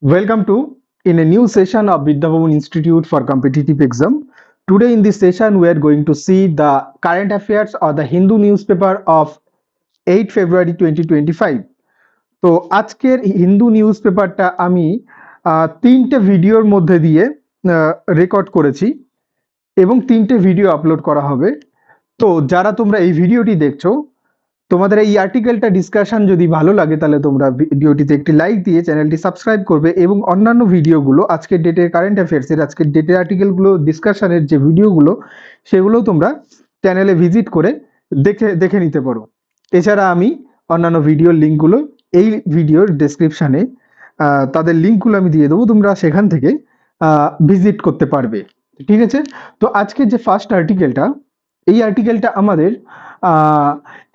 Welcome to in a new session of Vidya Bhavan Institute for Competitive Exam. Today in this session we are going to see the current affairs or the Hindu newspaper of 8 February 2025. তো আজকের হিন্দু নিউজপেপারটা আমি তিনটে ভিডিওর মধ্যে দিয়ে record করেছি এবং তিনটে ভিডিও আপলোড করা হবে। তো যারা তোমরা এই ভিডিওটি দেখছো, তোমাদের এই আর্টিকেলটা ডিসকাশন যদি ভালো লাগে তাহলে তোমরা ভিডিওটিতে একটি লাইক দিয়ে চ্যানেলটি সাবস্ক্রাইব করবে এবং অন্যান্য ভিডিওগুলো আজকের ডেটের কারেন্ট অ্যাফেয়ার্সের আজকের ডেটের আর্টিকেলগুলো ডিসকাশনের যে ভিডিওগুলো সেগুলো তোমরা চ্যানেলে ভিজিট করে দেখে নিতে পারো। এছাড়া আমি অন্যান্য ভিডিওর লিঙ্কগুলো এই ভিডিওর ডেসক্রিপশানে তাদের লিঙ্কগুলো আমি দিয়ে দেবো, তোমরা সেখান থেকে ভিজিট করতে পারবে। ঠিক আছে, তো আজকে যে ফার্স্ট আর্টিকেলটা, এই আর্টিকেলটা আমাদের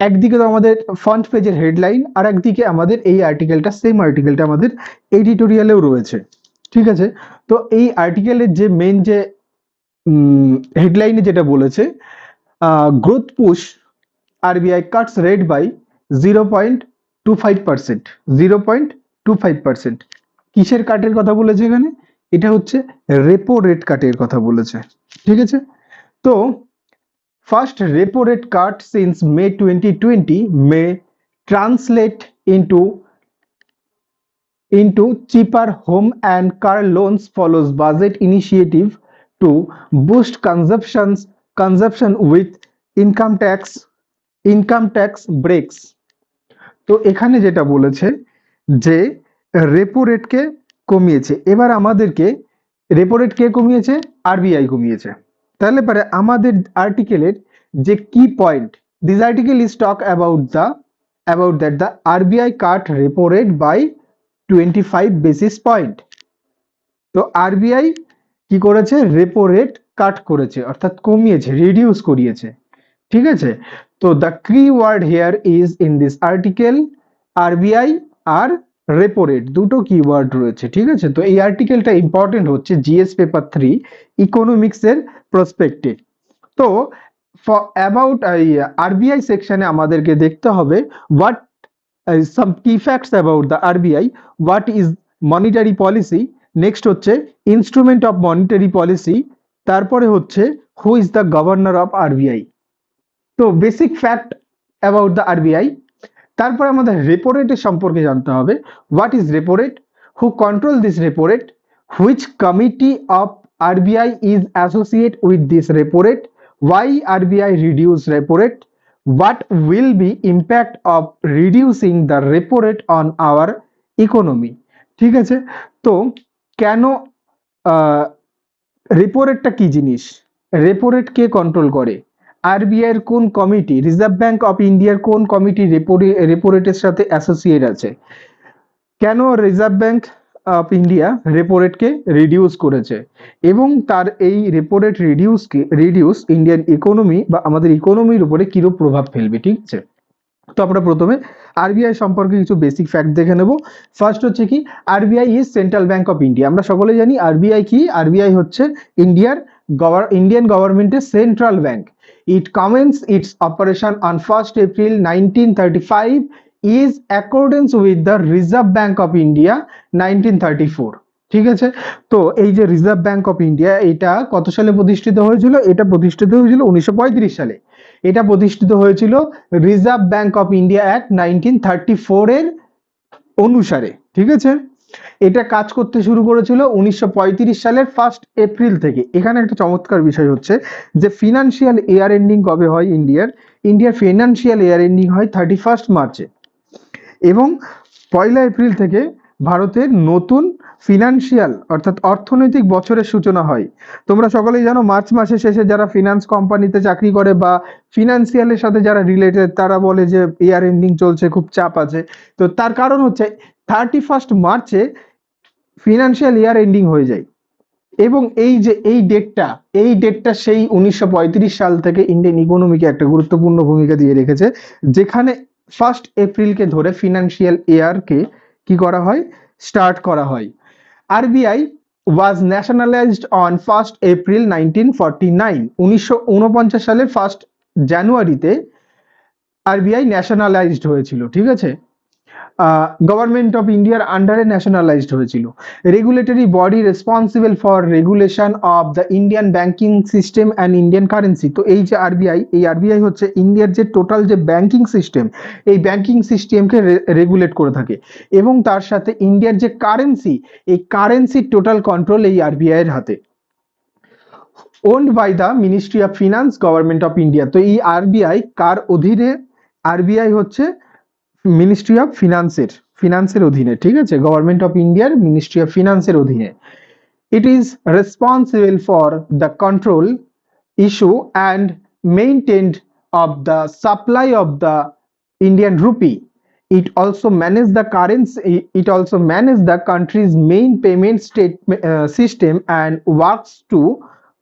একদিকে তো আমাদের ফ্রন্ট পেজের হেডলাইন, আর একদিকে আমাদের এই আর্টিকেলটা সেম আর্টিকেলটা আমাদের এডিটোরিয়ালেও রয়েছে। ঠিক আছে, তো এই আর্টিকেলের যে মেন যে হেডলাইনে যেটা বলেছে, growth push RBI cuts rate by 0.25%। 0.25% কিসের কাটের কথা বলেছে এখানে? এটা হচ্ছে রেপো রেট কাটের কথা বলেছে। ঠিক আছে, তো first repo rate cut since May 2020 may translate into cheaper home and car loans follows budget initiative to boost consumption with income tax breaks। তো এখানে যেটা বলেছে যে রেপো রেটকে কমিয়েছে, এবার আমাদেরকে রেপো রেট কে কমিয়েছে? আরবিআই কমিয়েছে। তাহলে পরে আমাদের আর্টিকেলের যে কি point, this article is talk about that the RBI cut repo rate by 25 basis point. তো আরবিআই কি করেছে? রেপো রেট কাট করেছে, অর্থাৎ কমিয়েছে, রিডিউস করিয়েছে। ঠিক আছে, তো the key word here is in this article RBI আর রেপো রেট, দুটো কিওয়ার্ড রয়েছে। ঠিক আছে, তো এই আর্টিকেলটা ইম্পর্টেন্ট হচ্ছে জিএস পেপার 3 ইকোনমিক্সের প্রসপেক্টে। তো অ্যাবাউট আরবিআই সেকশনে আমাদেরকে দেখতে হবে হোয়াট সাম কি facts about the RBI, what is monetary policy, next হচ্ছে ইনস্ট্রুমেন্ট অফ মনিটারি পলিসি, তারপরে হচ্ছে who is the governor of RBI. তো basic fact about the RBI. তারপরে আমাদের রেপো রেটের সম্পর্কে জানতে হবে, what is repo rate, who control this repo rate, which committee of RBI is associate with this repo rate, why RBI reduce repo rate, what will be impact of reducing the repo rate on our economy। ঠিক আছে, তো কেন repo রেটটা কি জিনিস, repo rate কে control করে, RBI এর কোন কমিটি, রিজার্ভ ব্যাংক অফ ইন্ডিয়ার কোন কমিটি রেপো রেটের সাথে অ্যাসোসিয়েট আছে, কেন Reserve Bank of India repo রেটকে রিডিউস করেছে, এবং তার এই repo rate reduce Indian economy বা আমাদের ইকোনমির উপরে কিরূপ প্রভাব ফেলবে। ঠিক আছে, তো আমরা প্রথমে আরবিআই সম্পর্কে কিছু বেসিক ফ্যাক্ট দেখে নেব। ফার্স্ট হচ্ছে কি, RBI is central bank of India. আমরা সকলেই জানি আরবিআই কি, আরবিআই হচ্ছে ইন্ডিয়ান গভর্নমেন্টের central bank. It commence it's operation on 1st April 1935 is accordance with the reserve Bank of India 1934। ঠিক আছে, তো এই যে রিজার্ভ ব্যাংক অফ ইন্ডিয়া, এটা কত সালে প্রতিষ্ঠিত হয়েছিল? এটা প্রতিষ্ঠিত হয়েছিল 1935 সালে। এটা প্রতিষ্ঠিত হয়েছিল reserve Bank of India act 1934 এর অনুসারে। ঠিক আছে, এটা কাজ করতে শুরু করেছিল 1935 সালের 1st এপ্রিল থেকে। এখানে একটা চমৎকার বিষয় হচ্ছে যে ফিনান্সিয়াল ইয়ার এন্ডিং কবে হয় ইন্ডিয়ার ফিনান্সিয়াল ইয়ার এন্ডিং হয় 31 মার্চে, এবং 1 এপ্রিল থেকে ভারতের নতুন ফিনান্সিয়াল অর্থাৎ অর্থনৈতিক বছরের সূচনা হয়। তোমরা সকলেই জানো মার্চ মাসের শেষে যারা ফিনান্স কোম্পানিতে চাকরি করে বা ফিনান্সিয়ালের সাথে যারা রিলেটেড তারা বলে যে ইয়ার এন্ডিং চলছে, খুব চাপ আছে। তো তার কারণ হচ্ছে 31 মার্চে ফিনান্সিয়াল ইয়ার এন্ডিং হয়ে যায়, এবং এই যে এই ডেটটা সেই 1935 সাল থেকে ইন্ডিয়ান ইকোনমিকে একটা গুরুত্বপূর্ণ ভূমিকা দিয়ে রেখেছে, যেখানে 1 এপ্রিলকে ধরে ফিনান্সিয়াল ইয়ারকে কি করা হয়, স্টার্ট করা হয়। RBI was nationalised on 1 April 1949। 1949 সালের 1 জানুয়ারিতে আরবিআই ন্যাশনালাইজড হয়েছিল। ঠিক আছে, গভর্নমেন্ট অফ ইন্ডিয়ার আন্ডারে ন্যাশনালাইজড হয়েছিল। Regulatory body responsible for regulation of the Indian banking system and Indian currency. তো এই যে আরবিআই, এই আরবিআই হচ্ছে ইন্ডিয়ার যে টোটাল যে ব্যাংকিং সিস্টেম, এই ব্যাংকিং সিস্টেমকে রেগুলেট করে থাকে, এবং তার সাথে ইন্ডিয়ার যে কারেন্সি, এই কারেন্সির টোটাল কন্ট্রোল এই আরবিআই এর হাতে। Owned by the ministry of finance, government of India. তো এই আরবিআই কার অধীনে? আরবিআই হচ্ছে মিনিস্ট্রি অফ ফিনান্সের অধীনে, ঠিক আছে, গভর্নমেন্ট অফ ইন্ডিয়ার মিনিস্ট্রি অফ ফিনান্সের অধীনে। It is responsible for the control, issue and maintain of the supply of the Indian rupee. It also manage the currency. It also manage the country's main payment system and works to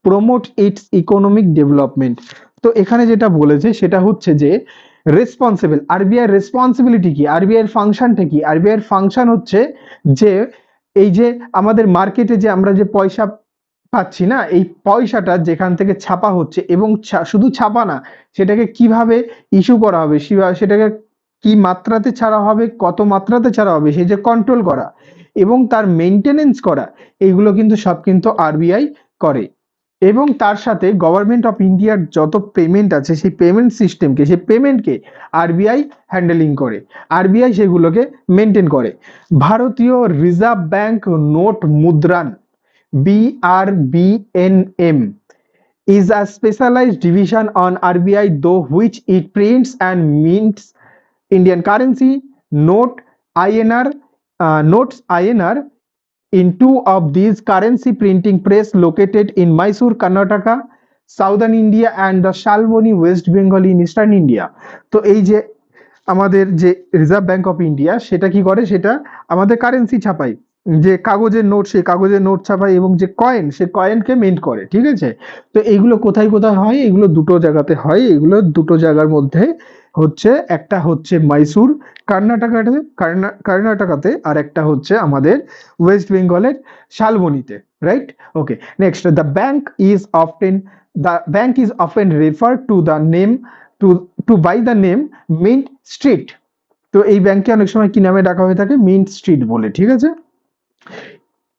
promote its economic development. তো এখানে যেটা বলেছে সেটা হচ্ছে যে responsible, RBI responsibility কি, RBI এর ফাংশনটা কি? আরবিআই এর ফাংশন হচ্ছে যে এই যে আমাদের মার্কেটে যে আমরা যে পয়সা পাচ্ছি না, এই পয়সাটা যেখান থেকে ছাপা হচ্ছে, এবং শুধু ছাপা না, সেটাকে কিভাবে ইস্যু করা হবে, সেটাকে কি মাত্রাতে ছাড়া হবে, কত মাত্রাতে ছাড়া হবে, সেই যে কন্ট্রোল করা এবং তার মেইনটেনেন্স করা, এইগুলো কিন্তু সব কিন্তু আরবিআই করে। এবং তার সাথে গভর্নমেন্ট অফ ইন্ডিয়ার যত পেমেন্ট আছে, সেই পেমেন্ট সিস্টেমকে, সেই পেমেন্টকে আরবিআই হ্যান্ডেলিং করে, আরবিআই সেগুলোকে মেনটেন করে। ভারতীয় reserve bank note Mudran, BRBNM, is a specialized division on RBI through which it prints and mints Indian currency, notes INR in two of these currency printing press located in Mysore, Karnataka, Southern India and the Shalboni, West Bengal in Eastern India. তো এই যে আমাদের যে reserve Bank of India, সেটা কি করে? সেটা আমাদের কারেন্সি ছাপায়, যে কাগজের নোট, সেই কাগজের নোট ছাপায়, এবং যে কয়েন, সে কয়েনকে মিন্ট করে, ঠিক আছে। তো এইগুলো কোথায় কোথায় হয়? এগুলো দুটো জায়গাতে হয়। এগুলো দুটো জায়গার মধ্যে হচ্ছে, একটা হচ্ছে মাইসুর, কর্ণাটকাতে, আর একটা হচ্ছে আমাদের ওয়েস্ট বেঙ্গলের শালবনীতে, right? Okay, next, the bank is often refer to the name to by the name Mint Street. তো এই ব্যাংকে অনেক সময় কি নামে ডাকা হয়ে থাকে? মিন্ট স্ট্রিট বলে, ঠিক আছে।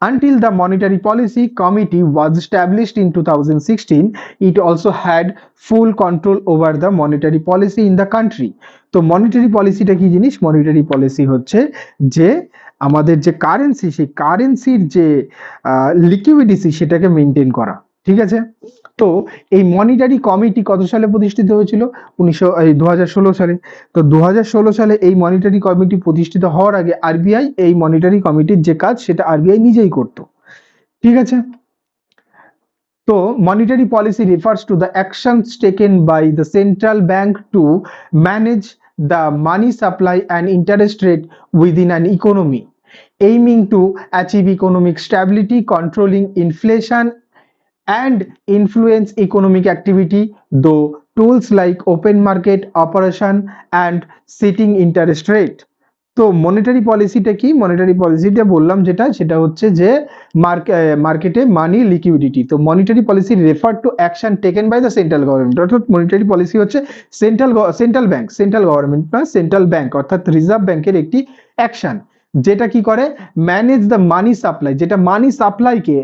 Until the Monetary Policy Committee was established in 2016, it also had full control over the monetary policy in the country. তো মনিটারি পলিসিটা কি জিনিস? মনিটারি পলিসি হচ্ছে যে আমাদের যে কারেন্সি, সেই কারেন্সির যে লিকুইডিটি, সেটাকে মেনটেন করা, ঠিক আছে। তো এই মনিটারি কমিটি কত সালে প্রতিষ্ঠিত হয়েছিল? 2016 সালে। তো 2016 সালে এই মনিটারি কমিটি প্রতিষ্ঠিত হওয়ার আগে আরবিআই এই মনিটারি কমিটির যে কাজ, সেটা আরবিআই নিজেই করত, ঠিক আছে। তো monetary policy refers to the actions taken by the central bank to manage the money supply and interest rate within an economy, aiming to achieve economic stability, controlling inflation and influence economic activity, though tools like open market operation and setting interest rate. তো monetary পলিসিটা কি? Monetary পলিসিটা বললাম যেটা, সেটা হচ্ছে যে মার্কেটে মানি লিকুইডিটি। তো monetary policy refer to action taken by the central government, অর্থাৎ মনিটারি পলিসি হচ্ছে সেন্ট্রাল গভর্নমেন্ট বা সেন্ট্রাল ব্যাংক অর্থাৎ রিজার্ভ ব্যাংকের একটি অ্যাকশন, যেটা কি করে? ম্যানেজ দ্য মানি সাপ্লাই, যেটা মানি সাপ্লাইকে,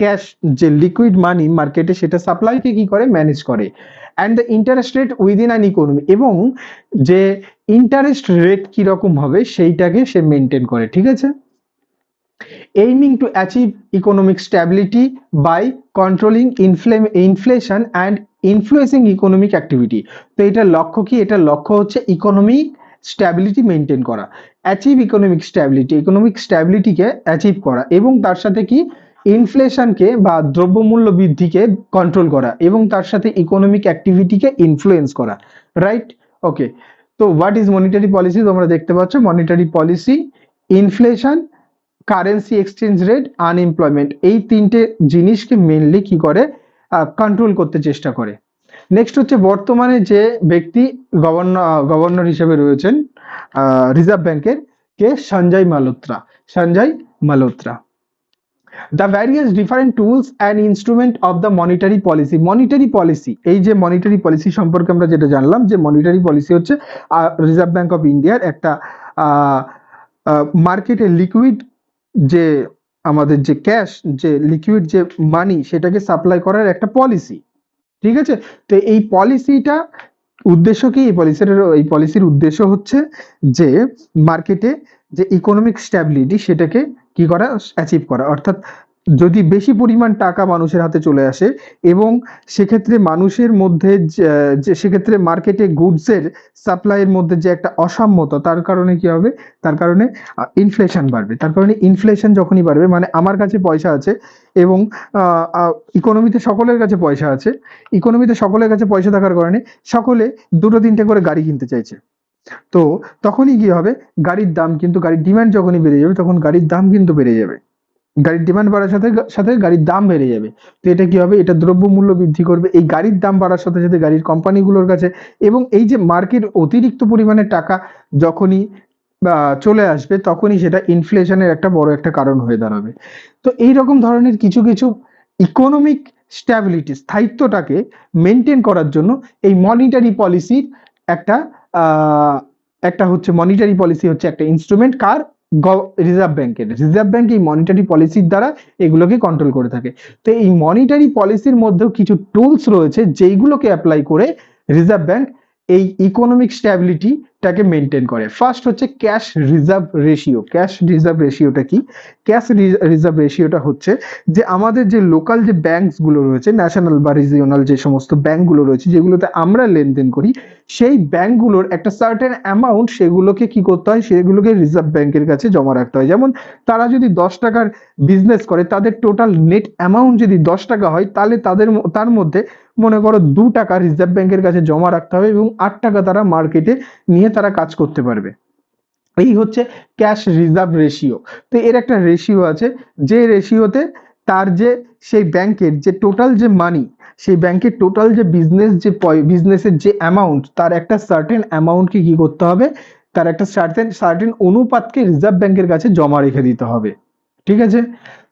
ক্যাশ যে লিকুইড মানি মার্কেটে, সেটা সাপ্লাইকে কি করে? ম্যানেজ করে। And the interest rate within an economy, এবং যে ইন্টারেস্ট রেট কিরকম হবে সেইটাকে সে মেনটেন করে, ঠিক আছে। Aiming to achieve economic stability by controlling inflation and influencing economic activity. তো এটার লক্ষ্য কি? এটার লক্ষ্য হচ্ছে ইকোনমিক স্ট্যাবিলিটি মেনটেন করা, অ্যাচিভ ইকোনমিক স্ট্যাবিলিটিকে অ্যাচিভ করা, এবং তার সাথে কি? ইনফ্লেশনকে বা দ্রব্যমূল্য বৃদ্ধিকে কন্ট্রোল করা, এবং তার সাথে ইকোনমিক অ্যাক্টিভিটিকে ইনফ্লুয়েন্স করা, রাইট? ওকে, তো হোয়াট ইজ মনিটারি পলিসি? তোমরা দেখতে পাচ্ছ monetary policy, inflation, currency exchange rate, unemployment, এই তিনটে জিনিসকে মেনলি কি করে? কন্ট্রোল করতে চেষ্টা করে। নেক্সট হচ্ছে বর্তমানে যে ব্যক্তি গভর্নর হিসেবে রয়েছেন রিজার্ভ ব্যাংকের, কে? Sanjay Malhotra. The various different tools and instrument of the monetary policy. Monetary policy, এই যে মনিটারি পলিসি সম্পর্কে আমরা যেটা জানলাম, যে মনিটারি পলিসি হচ্ছে রিজার্ভ ব্যাংক অফ ইন্ডিয়ার একটা মার্কেটে লিকুইড যে আমাদের যে ক্যাশ, যে লিকুইড যে মানি, সেটাকে সাপ্লাই করার একটা পলিসি। ঠিক আছে, তো এই পলিসিটা উদ্দেশ্য কি? এই পলিসির উদ্দেশ্য হচ্ছে যে মার্কেটে যে ইকোনমিক স্ট্যাবিলিটি সেটাকে কি করা, অ্যাচিভ করা। অর্থাৎ যদি বেশি পরিমাণ টাকা মানুষের হাতে চলে আসে এবং সেক্ষেত্রে মানুষের মধ্যে যে সেক্ষেত্রে মার্কেটে গুডসের সাপ্লাইয়ের মধ্যে যে একটা অসাম্যতা, তার কারণে কি হবে, তার কারণে ইনফ্লেশন বাড়বে। তার কারণে ইনফ্লেশন যখনই বাড়বে, মানে আমার কাছে পয়সা আছে এবং ইকোনমিতে সকলের কাছে পয়সা আছে, ইকোনমিতে সকলের কাছে পয়সা থাকার কারণে সকলে দুটো তিনটে করে গাড়ি কিনতে চাইছে। তো তখনই কি হবে, গাড়ির দাম কিন্তু, গাড়ির ডিমান্ড যখনই বেড়ে যাবে তখন গাড়ির দাম কিন্তু বেড়ে যাবে। গাড়ির ডিমান্ড বাড়ার সাথে সাথে গাড়ির দাম বেড়ে যাবে। তো এটা কি হবে, এটা দ্রব্যমূল্য বৃদ্ধি করবে। এই গাড়ির দাম বাড়ার সাথে সাথে গাড়ির কোম্পানিগুলোর কাছে, এবং এই যে মার্কেট অতিরিক্ত পরিমাণে টাকা যখনই চলে আসবে তখনই সেটা ইনফ্লেশনের একটা বড় একটা কারণ হয়ে দাঁড়াবে। তো এই রকম ধরনের কিছু কিছু ইকোনমিক স্ট্যাবিলিটি, স্থায়িত্বটাকে মেনটেন করার জন্য এই মনিটারি পলিসির একটা একটা হচ্ছে, মনিটারি পলিসি হচ্ছে একটা ইনস্ট্রুমেন্ট কার, রিজার্ভ ব্যাংকের। রিজার্ভ ব্যাংক এই মনিটারি পলিসির দ্বারা এগুলোকে কন্ট্রোল করে থাকে। তো এই মনিটারি পলিসির মধ্যেও কিছু টুলস রয়েছে যেইগুলোকে অ্যাপ্লাই করে রিজার্ভ ব্যাংক এই ইকোনমিক স্ট্যাবিলিটিটাকে মেনটেন করে। ফার্স্ট হচ্ছে cash reserve ratio. Cash reserve রেশিওটা কি? ক্যাশ রিজার্ভ রেশিওটা হচ্ছে যে আমাদের যে লোকাল যে ব্যাংকস গুলো রয়েছে, ন্যাশনাল বা রিজিওনাল যে সমস্ত ব্যাংকগুলো রয়েছে যেগুলোতে আমরা লেনদেন করি, সেই ব্যাংকগুলোর একটা সার্টেন অ্যামাউন্ট সেগুলোকে কি করতে হয়, সেগুলোকে রিজার্ভ ব্যাংকের কাছে জমা রাখতে হয়। যেমন তারা যদি 10 টাকার বিজনেস করে, তাদের টোটাল নেট অ্যামাউন্ট যদি 10 টাকা হয়, তাহলে তার মধ্যে মনে করো 2 টাকা রিজার্ভ ব্যাংকের কাছে জমা রাখতে হবে এবং 8 টাকা তারা মার্কেটে নিয়ে তারা কাজ করতে পারবে। এই হচ্ছে ক্যাশ রিজার্ভ রেশিও। তো এর একটা রেশিও আছে, যে রেশিওতে তার যে সেই ব্যাংকের যে টোটাল যে মানি, সেই ব্যাংকের টোটাল যে বিজনেসের যে অ্যামাউন্ট, তার একটা সার্টেন অ্যামাউন্টকে কি করতে হবে, তার একটা সার্টেন অনুপাতকে রিজার্ভ ব্যাংকের কাছে জমা রেখে দিতে হবে। ঠিক আছে,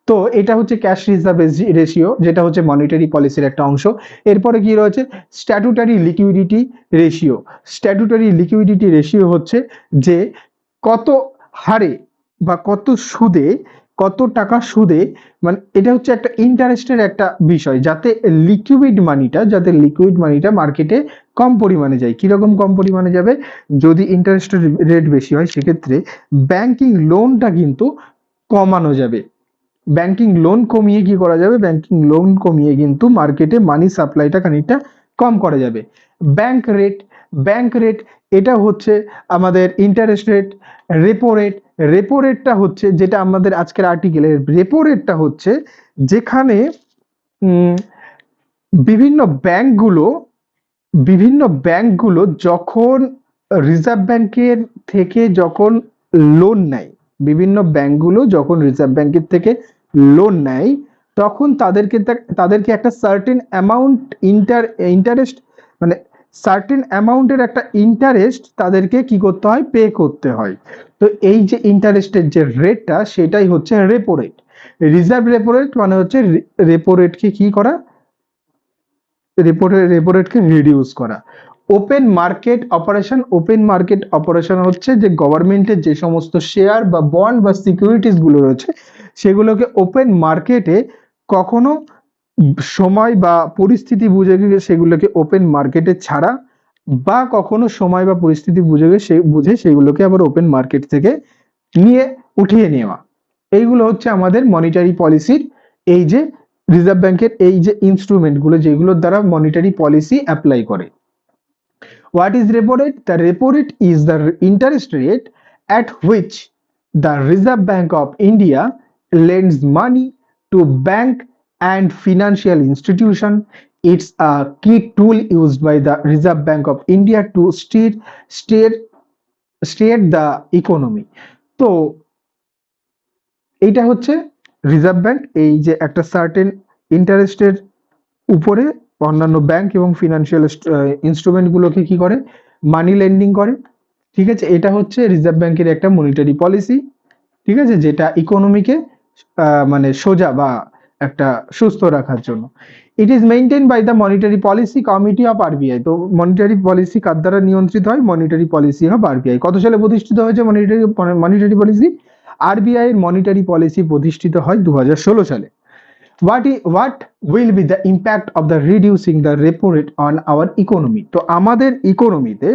তো এটা হচ্ছে ক্যাশ রিজার্ভ রেশিও, যেটা হচ্ছে মনিটারি পলিসির একটা অংশ। এরপরে কি রয়েছে, statutory liquidity ratio. Statutory liquidity ratio হচ্ছে যে কত হারে বা কত সুদে, কত টাকা সুদে, মানে এটা হচ্ছে একটা ইন্টারেস্টের একটা বিষয়, যাতে লিকুইড মানিটা মার্কেটে কম পরিমাণে যায়। কিরকম কম পরিমাণে যাবে? যদি ইন্টারেস্টের রেট বেশি হয় সেক্ষেত্রে ব্যাংকিং লোনটা কিন্তু কমানো যাবে। ব্যাংকিং লোন কমিয়ে কি করা যাবে, ব্যাংকিং লোন কমিয়ে কিন্তু মার্কেটে মানি সাপ্লাইটা খানিকটা কম করা যাবে। ব্যাংক রেট এটা হচ্ছে আমাদের ইন্টারেস্ট রেট। রেপো রেটটা হচ্ছে, যেটা আমাদের আজকের আর্টিকেলের রেপো রেটটা হচ্ছে যেখানে বিভিন্ন ব্যাংকগুলো যখন রিজার্ভ ব্যাংকের থেকে যখন লোন নেয়, বিভিন্ন ব্যাংকগুলো যখন রিজার্ভ ব্যাংকের থেকে লোন নেয়, তখন তাদেরকে একটা সার্টেন অ্যামাউন্ট ইন্টারেস্ট, মানে সার্টেন অ্যামাউন্টের একটা ইন্টারেস্ট তাদেরকে কি করতে হয়, পে করতে হয়। তো এই যে ইন্টারেস্টের যে রেটটা, সেটাই হচ্ছে repo rate. Reserve repo rate মানে হচ্ছে রেপো রেটকে কি করা, রেপো রেটকে রিডিউস করা। ওপেন মার্কেট অপারেশন হচ্ছে যে গভর্নমেন্টের যে সমস্ত শেয়ার বা বন্ড বা সিকিউরিটিস গুলো রয়েছে, সেগুলোকে ওপেন মার্কেটে কখনো সময় বা পরিস্থিতি বুঝে সেগুলোকে ওপেন মার্কেটে ছাড়া, বা কখনো সময় বা পরিস্থিতি বুঝে সেগুলোকে আবার ওপেন মার্কেট থেকে উঠিয়ে নেওয়া। এইগুলো হচ্ছে আমাদের মনিটারি পলিসির এই যে রিজার্ভ ব্যাংকের এই যে ইনস্ট্রুমেন্ট গুলো, যেগুলোর দ্বারা মনিটারি পলিসি অ্যাপ্লাই করে। What is repo rate? The repo rate is the interest rate at which the Reserve Bank of India lends money to bank and financial institution. It's a key tool used by the Reserve Bank of India to steer the economy. তো এইটা হচ্ছে reserve bank এই যে একটা certain ইন্টারেস্টের উপরে অন্যান্য bank এবং ফিনান্সিয়াল ইনস্ট্রুমেন্ট গুলোকে কি করে, মানি লেন্ডিং করে। ঠিক আছে, এটা হচ্ছে রিজার্ভ ব্যাংকের একটা মনিটারি পলিসি। ঠিক আছে, যেটা ইকোনমিকে মানে সোজা বা একটা সুস্থ রাখার জন্য। It is maintain by the monetary policy committee of RBI. তো মনিটারি পলিসি কার দ্বারা নিয়ন্ত্রিত হয়? Monetary policy of RBI. কত সালে প্রতিষ্ঠিত হয়েছে মনিটারি পলিসি? আরবিআই এর মনিটারি পলিসি প্রতিষ্ঠিত হয় 2016 সালে। What will be the impact of the reducing the repo rate on our economy? তো আমাদের ইকোনমিতে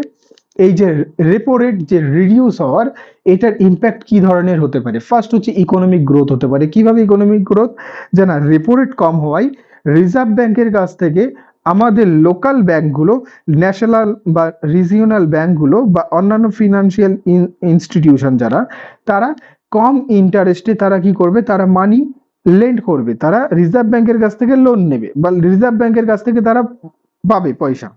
এই যে রেপো রেট যে রিডিউস হওয়ার, এটার ইম্প্যাক্ট কি ধরনের হতে পারে? ফার্স্ট হচ্ছে ইকোনমিক গ্রোথ হতে পারে। কিভাবে ইকোনমিক গ্রোথ? যে না, রেপো রেট কম হওয়ায় রিজার্ভ ব্যাংকের কাছ থেকে আমাদের লোকাল ব্যাংকগুলো, ন্যাশনাল বা রিজিওনাল ব্যাংকগুলো বা অন্যান্য ফিনান্সিয়াল ইনস্টিটিউশন যারা, তারা কম ইন্টারেস্টে তারা কি করবে? তারা মানি লেন্ড করবে, তারা রিজার্ভ ব্যাংকের কাছ থেকে লোন নেবে বা রিজার্ভ ব্যাংকের কাছ থেকে তারা পাবে পয়সা।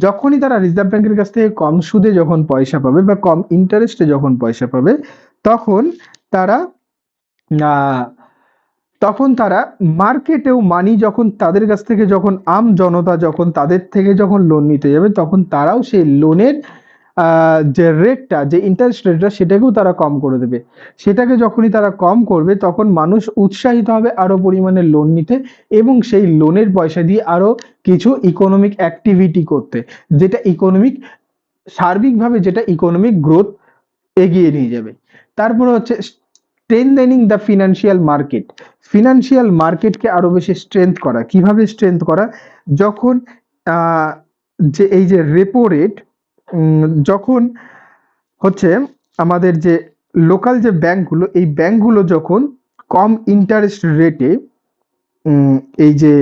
যখনই তারা রিজার্ভ ব্যাংকের কাছ থেকে কম সুদে যখন পয়সা পাবে বা কম ইন্টারেস্টে যখন পয়সা পাবে, তখন তারা তখন তারা মার্কেটেও মানি, যখন তাদের কাছ থেকে যখন জনতা যখন তাদের থেকে যখন লোন নিতে যাবে, তখন তারাও সেই লোনের যে রেটটা, যে ইন্টারেস্ট রেটটা, সেটাকেও তারা কম করে দেবে। সেটাকে যখনই তারা কম করবে, তখন মানুষ উৎসাহিত হবে আরো পরিমাণে লোন নিতে এবং সেই লোনের পয়সা দিয়ে আরো কিছু ইকোনমিক অ্যাক্টিভিটি করতে, যেটা সার্বিকভাবে যেটা ইকোনমিক গ্রোথ এগিয়ে নিয়ে যাবে। তারপরে হচ্ছে strengthening the financial market. Financial মার্কেটকে আরো বেশি স্ট্রেংথ করা। কিভাবে স্ট্রেংথ করা? যখন যে এই যে রেপো রেট যখন হচ্ছে আমাদের যে লোকাল যে ব্যাংকগুলো, এই ব্যাংকগুলো যখন কম ইন্টারেস্ট রেটে এই যে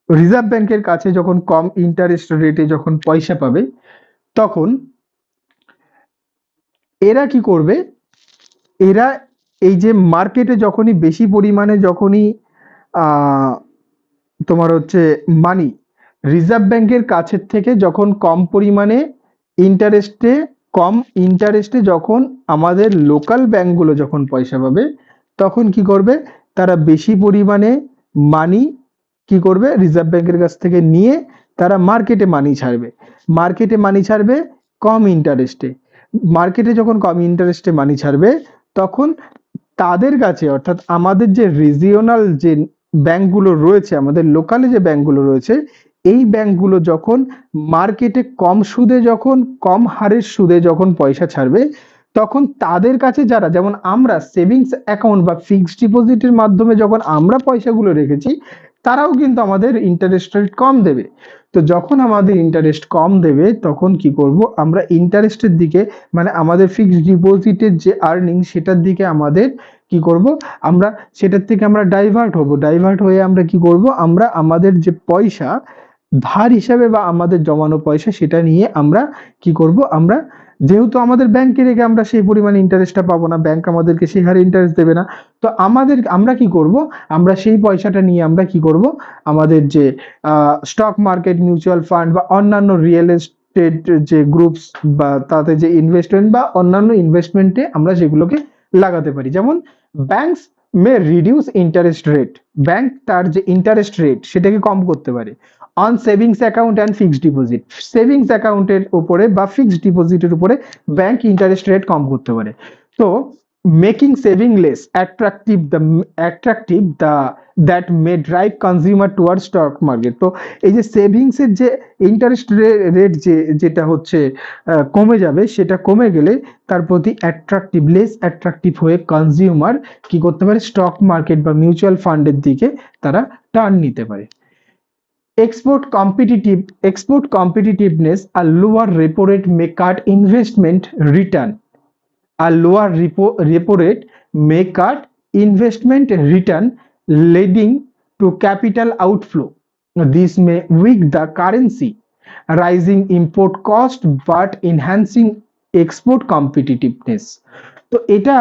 রিজার্ভ ব্যাংকের কাছে যখন কম ইন্টারেস্ট রেটে যখন পয়সা পাবে, তখন এরা কি করবে? এরা এই যে মার্কেটে যখনই বেশি পরিমাণে যখনই তোমার হচ্ছে মানি রিজার্ভ ব্যাংকের কাছের থেকে যখন কম পরিমাণে ইন্টারেস্টে যখন আমাদের লোকাল ব্যাংকগুলো যখন পয়সা পাবে, তখন কি করবে? তারা বেশি পরিমাণে মানি কি করবে? রিজার্ভ ব্যাংকের কাছ থেকে নিয়ে তারা মার্কেটে মানি ছাড়বে কম ইন্টারেস্টে। মার্কেটে যখন কম ইন্টারেস্টে মানি ছাড়বে, তখন তাদের কাছে, অর্থাৎ আমাদের যে রিজিওনাল যে ব্যাংকগুলো রয়েছে, আমাদের লোকালে যে ব্যাংকগুলো রয়েছে, এই ব্যাংকগুলো যখন মার্কেটে কম সুদে যখন কম হারের সুদে যখন পয়সা ছাড়বে, তখন তাদের কাছে যারা, যেমন আমরা সেভিংস অ্যাকাউন্ট বা ফিক্সড ডিপোজিটের মাধ্যমে যখন আমরা পয়সাগুলো রেখেছি, তারাও কিন্তু আমাদের ইন্টারেস্ট রেট কম দেবে। তো যখন আমাদের ইন্টারেস্ট কম দেবে, তখন কি করব? আমরা ইন্টারেস্টের দিকে, মানে আমাদের ফিক্সড ডিপোজিটের যে আর্নিং, সেটার দিকে আমাদের কি করব? আমরা সেটার থেকে আমরা ডাইভার্ট হয়ে আমরা কি করব? আমরা আমাদের যে পয়সা ধার হিসাবে বা আমাদের জমানো পয়সা, সেটা নিয়ে আমরা কি করব? আমরা যেহেতু আমাদের ব্যাংকে রেখে আমরা সেই পরিমাণে ইন্টারেস্টটা পাবো না, ব্যাংক আমাদেরকে সেই হারে ইন্টারেস্ট দেবে না, তো আমরা কি করব? আমরা সেই পয়সাটা নিয়ে আমরা কি করব? আমাদের যে স্টক মার্কেট, মিউচুয়াল ফান্ড বা অন্যান্য রিয়েল এস্টেট যে গ্রুপস বা তাতে যে ইনভেস্টমেন্ট বা অন্যান্য ইনভেস্টমেন্টে আমরা সেগুলোকে লাগাতে পারি। যেমন ব্যাংকস মে রিডিউস ইন্টারেস্ট রেট, ব্যাংক তার যে ইন্টারেস্ট রেট সেটাকে কম করতে পারে on savings account and fixed deposit. Savings অ্যাকাউন্টের উপরে বা ফিক্সড ডিপোজিটের উপরে ব্যাংক ইন্টারেস্ট রেট কম করতে পারে। তো making saving less attractive that may drive consumer toward stock market. তো এই যে সেভিংস এর যে ইন্টারেস্ট রেট যেটা হচ্ছে কমে যাবে, সেটা কমে গেলে তার প্রতি লেস অ্যাট্রাকটিভ হয়ে কনজিউমার কি করতে পারে? স্টক মার্কেট বা মিউচুয়াল ফান্ডের দিকে তারা টার্ন নিতে পারে। Export competitiveness, a lower repo rate may cut investment return. A lower repo rate may cut investment return, leading to capital outflow. This may weak the currency, rising import cost but enhancing export competitiveness. তো এটা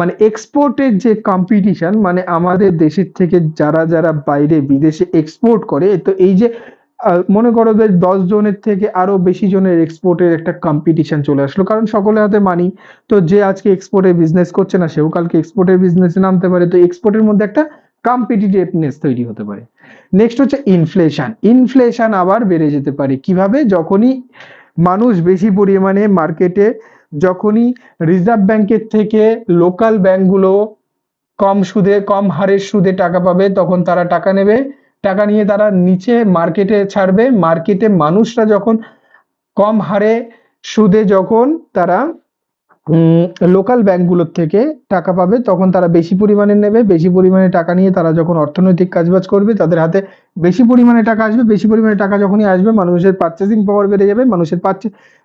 মানে এক্সপোর্টের যে competition, মানে আমাদের দেশের থেকে যারা বাইরে বিদেশে এক্সপোর্ট করে, তো এই যে মনে করো যে 10 জনের থেকে আরো বেশি জনের এক্সপোর্টের একটা কম্পিটিশন চলে আসলো, কারণ সকলের হাতে মানি। তো যে আজকে এক্সপোর্টের বিজনেস করছে না, সেও কালকে এক্সপোর্টের বিজনেসে নামতে পারে। তো এক্সপোর্টের মধ্যে একটা কম্পিটিটিভনেস তৈরি হতে পারে। নেক্সট হচ্ছে ইনফ্লেশন আবার বেড়ে যেতে পারে। কিভাবে? যখনই মানুষ বেশি পরিমাণে মার্কেটে, যখনই রিজার্ভ ব্যাংকের থেকে লোকাল ব্যাংকগুলো কম হারের সুদে টাকা পাবে তখন তারা টাকা নেবে, টাকা নিয়ে তারা নিচে মার্কেটে ছাড়বে, মার্কেটে মানুষরা যখন কম হারে সুদে যখন তারা লোকাল ব্যাংকগুলোর থেকে টাকা পাবে তখন তারা বেশি পরিমাণে নেবে, বেশি পরিমাণে টাকা নিয়ে তারা যখন অর্থনৈতিক কাজবাজ করবে তাদের হাতে বেশি পরিমাণে টাকা আসবে, বেশি পরিমাণে টাকা যখনই আসবে মানুষের পারচেসিং পাওয়ার বেড়ে যাবে, মানুষের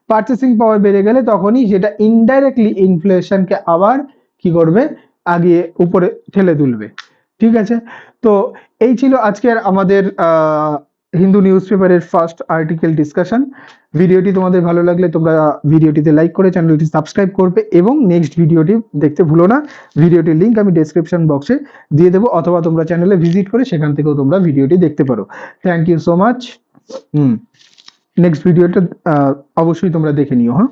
পারচেসিং পাওয়ার বেড়ে গেলে তখনই সেটা ইনডাইরেক্টলি ইনফ্লেশনকে আবার কি করবে, আগিয়ে উপরে ঠেলে তুলবে। ঠিক আছে, তো এই ছিল আজকের আমাদের হিন্দু নিউজ পেপারের ফার্স্ট আর্টিকেল ডিসকাশন। ভিডিওটি তোমাদের ভালো লাগলে তোমরা ভিডিওটিতে লাইক করে চ্যানেলটি সাবস্ক্রাইব করবে এবং নেক্সট ভিডিওটি দেখতে ভুলো না। ভিডিওটির লিংক আমি ডেসক্রিপশন বক্সে দিয়ে দেবো, অথবা তোমরা চ্যানেলে ভিজিট করে সেখান থেকেও তোমরা ভিডিওটি দেখতে পারো। Thank you so much. Next ভিডিওটা অবশ্যই তোমরা দেখে নিও। হ্যাঁ।